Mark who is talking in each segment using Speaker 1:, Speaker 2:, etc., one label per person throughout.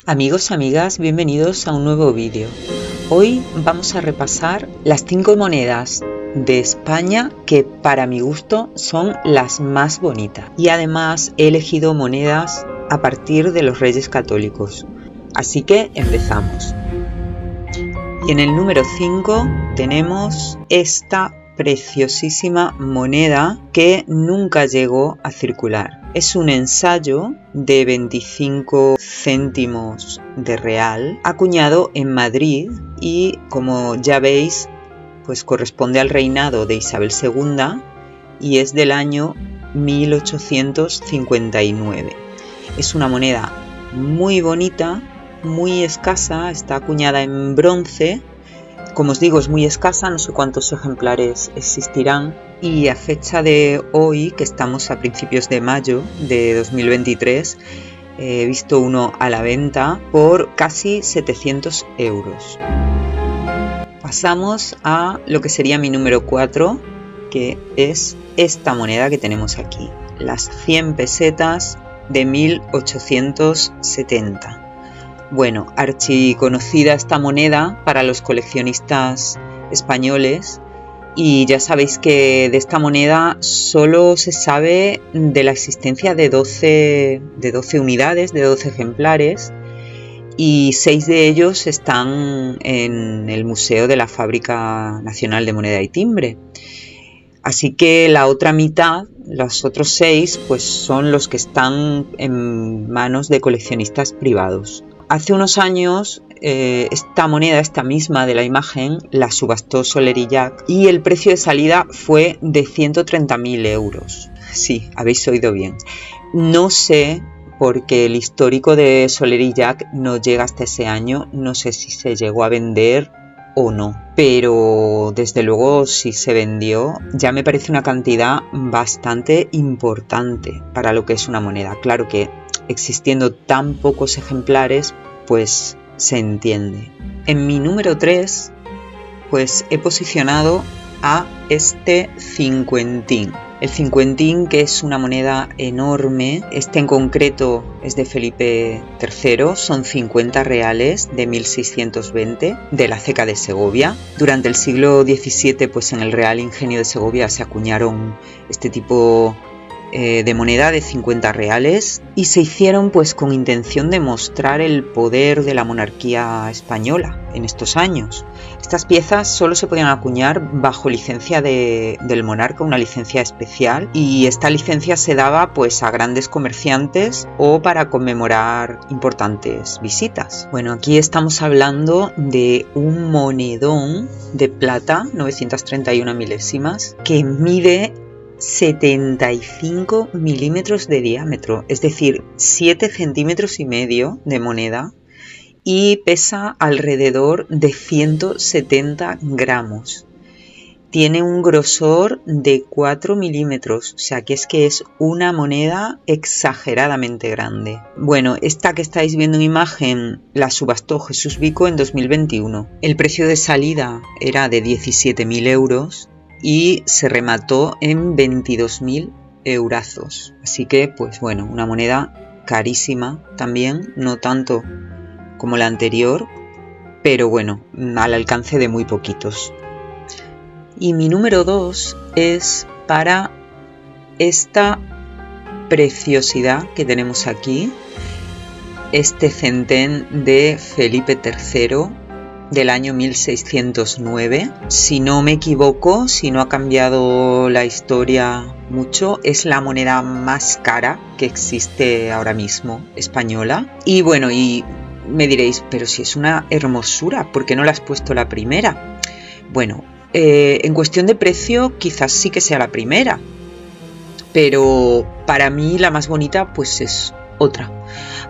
Speaker 1: Amigos, amigas, bienvenidos a un nuevo vídeo. Hoy vamos a repasar las 5 monedas de España que para mi gusto son las más bonitas. Y además he elegido monedas a partir de los Reyes Católicos. Así que empezamos. Y en el número 5 tenemos esta preciosísima moneda que nunca llegó a circular. Es un ensayo de 25 céntimos de real acuñado en Madrid y, como ya veis, pues corresponde al reinado de Isabel II y es del año 1859. Es una moneda muy bonita, muy escasa, está acuñada en bronce. Como os digo, es muy escasa, no sé cuántos ejemplares existirán, y a fecha de hoy, que estamos a principios de mayo de 2023, he visto uno a la venta por casi 700 euros. Pasamos a lo que sería mi número 4, que es esta moneda que tenemos aquí, las 100 pesetas de 1870. Bueno, archiconocida esta moneda para los coleccionistas españoles, y ya sabéis que de esta moneda solo se sabe de la existencia de 12 unidades, de 12 ejemplares, y 6 de ellos están en el Museo de la Fábrica Nacional de Moneda y Timbre. Así que la otra mitad, los otros 6, pues son los que están en manos de coleccionistas privados. Hace unos años esta moneda, esta misma de la imagen, la subastó Soler y Llac y el precio de salida fue de 130.000 euros. Sí, habéis oído bien. No sé, porque el histórico de Soler y Llac no llega hasta ese año, no sé si se llegó a vender o no, pero desde luego si se vendió ya me parece una cantidad bastante importante para lo que es una moneda. Claro que existiendo tan pocos ejemplares, pues se entiende. En mi número 3, pues he posicionado a este cincuentín. El cincuentín, que es una moneda enorme, este en concreto es de Felipe III, son 50 reales de 1620 de la ceca de Segovia. Durante el siglo XVII, pues en el Real Ingenio de Segovia se acuñaron este tipo de moneda de 50 reales y se hicieron pues con intención de mostrar el poder de la monarquía española en estos años. Estas piezas solo se podían acuñar bajo licencia del monarca, una licencia especial, y esta licencia se daba pues a grandes comerciantes o para conmemorar importantes visitas. Bueno, aquí estamos hablando de un monedón de plata, 931 milésimas, que mide 75 milímetros de diámetro, es decir, 7 centímetros y medio de moneda, y pesa alrededor de 170 gramos. Tiene un grosor de 4 milímetros, o sea que es una moneda exageradamente grande. Bueno, esta que estáis viendo en imagen la subastó Jesús Vico en 2021. El precio de salida era de 17.000 euros y se remató en 22.000 eurazos. Así que, pues bueno, una moneda carísima también, no tanto como la anterior, pero bueno, al alcance de muy poquitos. Y mi número 2 es para esta preciosidad que tenemos aquí, este centén de Felipe III del año 1609. Si no me equivoco, si no ha cambiado la historia mucho, es la moneda más cara que existe ahora mismo, española. Y bueno, y me diréis, pero si es una hermosura, ¿por qué no la has puesto la primera? Bueno, en cuestión de precio quizás sí que sea la primera, pero para mí la más bonita pues es otra.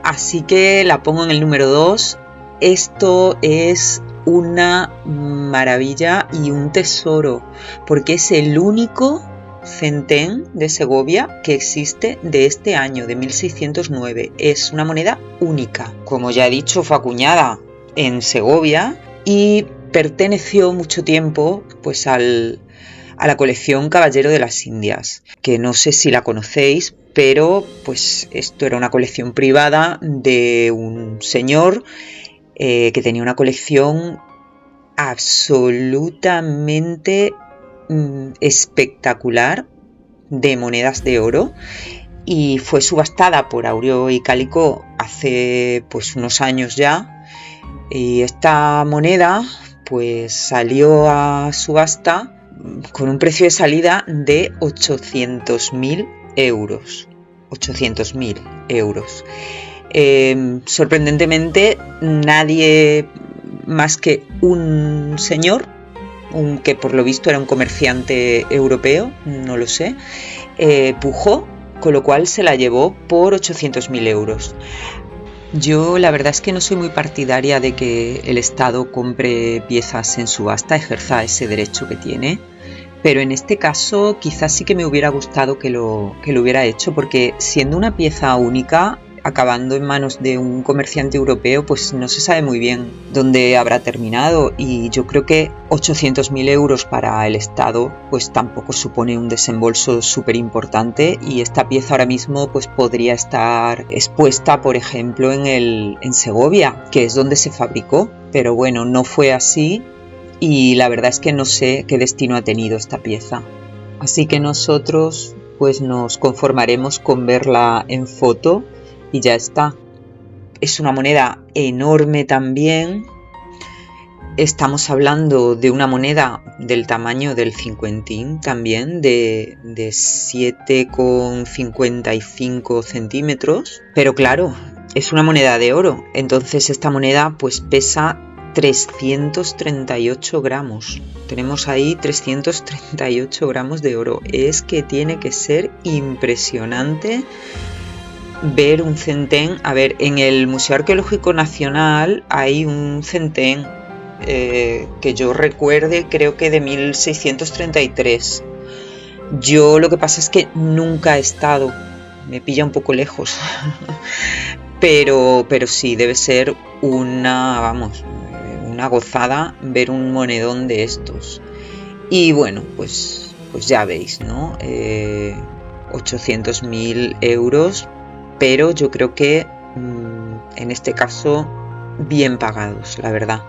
Speaker 1: Así que la pongo en el número 2. Esto es una maravilla y un tesoro, porque es el único centén de Segovia que existe de este año, de 1609. Es una moneda única. Como ya he dicho, fue acuñada en Segovia y perteneció mucho tiempo pues al a la colección Caballero de las Indias, que no sé si la conocéis, pero pues esto era una colección privada de un señor que tenía una colección absolutamente espectacular de monedas de oro, y fue subastada por Aureo y Calicó hace pues unos años ya, y esta moneda pues salió a subasta con un precio de salida de 800.000 euros. 800.000 euros. Sorprendentemente, nadie más que un señor, que por lo visto era un comerciante europeo, no lo sé, pujó, con lo cual se la llevó por 800.000 euros. Yo la verdad es que no soy muy partidaria de que el Estado compre piezas en subasta, ejerza ese derecho que tiene, pero en este caso quizás sí que me hubiera gustado que lo hubiera hecho, porque siendo una pieza única, acabando en manos de un comerciante europeo, pues no se sabe muy bien dónde habrá terminado, y yo creo que 800.000 euros para el Estado pues tampoco supone un desembolso súper importante, y esta pieza ahora mismo pues podría estar expuesta, por ejemplo, en Segovia, que es donde se fabricó, pero bueno, no fue así, y la verdad es que no sé qué destino ha tenido esta pieza. Así que nosotros pues nos conformaremos con verla en foto y ya está. Es una moneda enorme también. Estamos hablando de una moneda del tamaño del cincuentín también, de 7,55 centímetros. Pero claro, es una moneda de oro. Entonces esta moneda pues pesa 338 gramos. Tenemos ahí 338 gramos de oro. Es que tiene que ser impresionante ver un centén. A ver, en el Museo Arqueológico Nacional hay un centén que yo recuerde, creo que de 1633. Yo lo que pasa es que nunca he estado, me pilla un poco lejos, pero sí, debe ser una gozada ver un monedón de estos. Y bueno, pues ya veis, ¿no? 800.000 euros, pero yo creo que en este caso bien pagados, la verdad.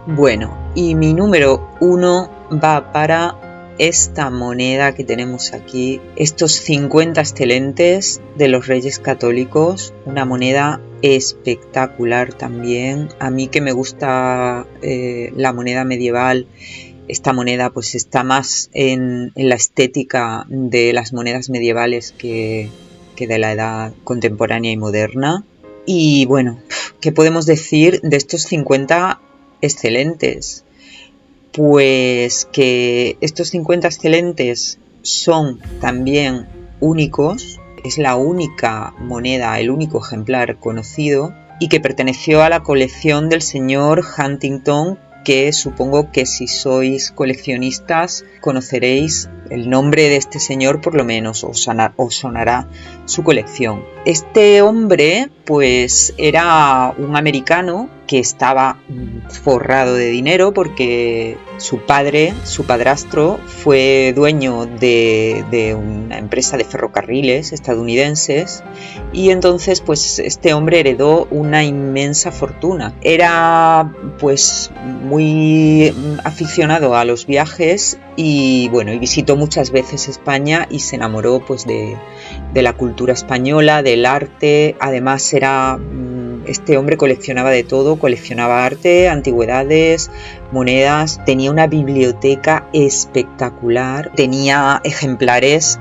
Speaker 1: Bueno, y mi número 1 va para esta moneda que tenemos aquí, estos 50 excelentes de los Reyes Católicos, una moneda espectacular también. A mí que me gusta la moneda medieval, esta moneda pues está más en la estética de las monedas medievales que de la edad contemporánea y moderna. Y bueno, ¿qué podemos decir de estos 50 excelentes? Pues que estos 50 excelentes son también únicos, es la única moneda, el único ejemplar conocido, y que perteneció a la colección del señor Huntington, que supongo que si sois coleccionistas conoceréis el nombre de este señor, por lo menos os sonará su colección. Este hombre pues era un americano que estaba forrado de dinero porque su padrastro, fue dueño de una empresa de ferrocarriles estadounidenses, y entonces pues este hombre heredó una inmensa fortuna. Era pues muy aficionado a los viajes y bueno, y visitó muchas veces España y se enamoró pues de la cultura española, del arte. Además este hombre coleccionaba de todo, coleccionaba arte, antigüedades, monedas, tenía una biblioteca espectacular, tenía ejemplares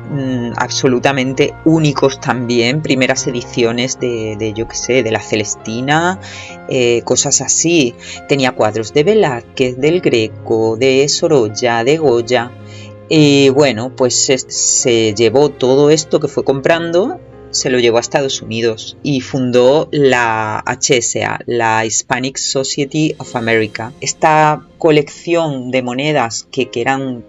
Speaker 1: absolutamente únicos también, primeras ediciones de yo qué sé, de la Celestina, cosas así. Tenía cuadros de Velázquez, del Greco, de Sorolla, de Goya. Y bueno, pues se llevó todo esto que fue comprando, se lo llevó a Estados Unidos y fundó la HSA, la Hispanic Society of America. Esta colección de monedas que eran,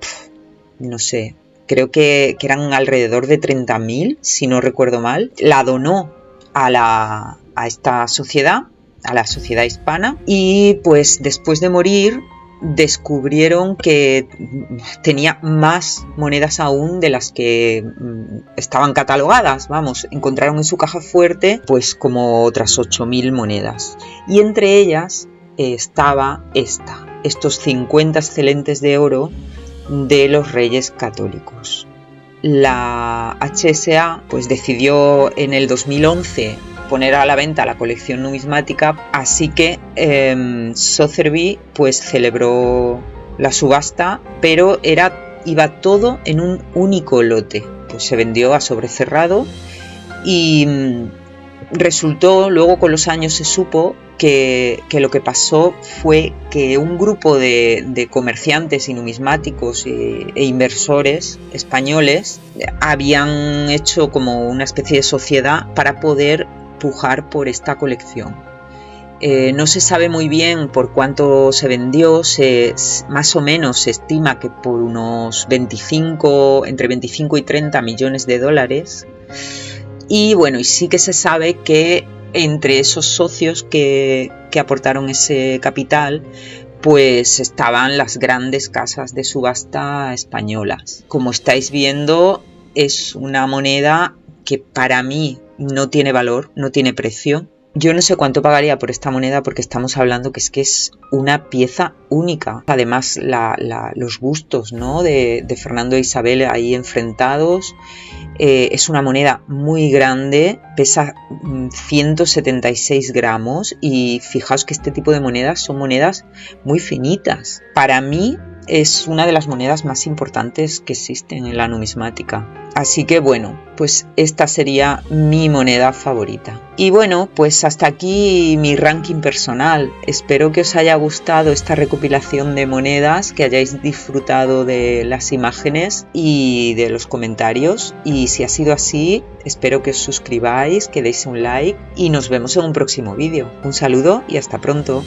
Speaker 1: no sé, creo que eran alrededor de 30.000, si no recuerdo mal, la donó a esta sociedad, a la sociedad hispana, y pues después de morir descubrieron que tenía más monedas aún de las que estaban catalogadas. Vamos, encontraron en su caja fuerte pues como otras 8.000 monedas. Y entre ellas estaba estos 50 excelentes de oro de los Reyes Católicos. La HSA pues decidió en el 2011 poner a la venta la colección numismática, así que Sotheby pues celebró la subasta, pero iba todo en un único lote, pues se vendió a sobre cerrado y resultó, luego con los años se supo que lo que pasó fue que un grupo de comerciantes y numismáticos e inversores españoles habían hecho como una especie de sociedad para poder pujar por esta colección. No se sabe muy bien por cuánto se vendió, más o menos se estima que por unos entre 25 y 30 millones de dólares. Y bueno, y sí que se sabe que entre esos socios que aportaron ese capital, pues estaban las grandes casas de subasta españolas. Como estáis viendo, es una moneda que para mí no tiene valor, no tiene precio. Yo no sé cuánto pagaría por esta moneda porque estamos hablando que es una pieza única. Además, los bustos, ¿no?, de Fernando e Isabel ahí enfrentados. Es una moneda muy grande, pesa 176 gramos y fijaos que este tipo de monedas son monedas muy finitas. Para mí es una de las monedas más importantes que existen en la numismática. Así que bueno, pues esta sería mi moneda favorita. Y bueno, pues hasta aquí mi ranking personal. Espero que os haya gustado esta recopilación de monedas, que hayáis disfrutado de las imágenes y de los comentarios. Y si ha sido así, espero que os suscribáis, que deis un like y nos vemos en un próximo vídeo. Un saludo y hasta pronto.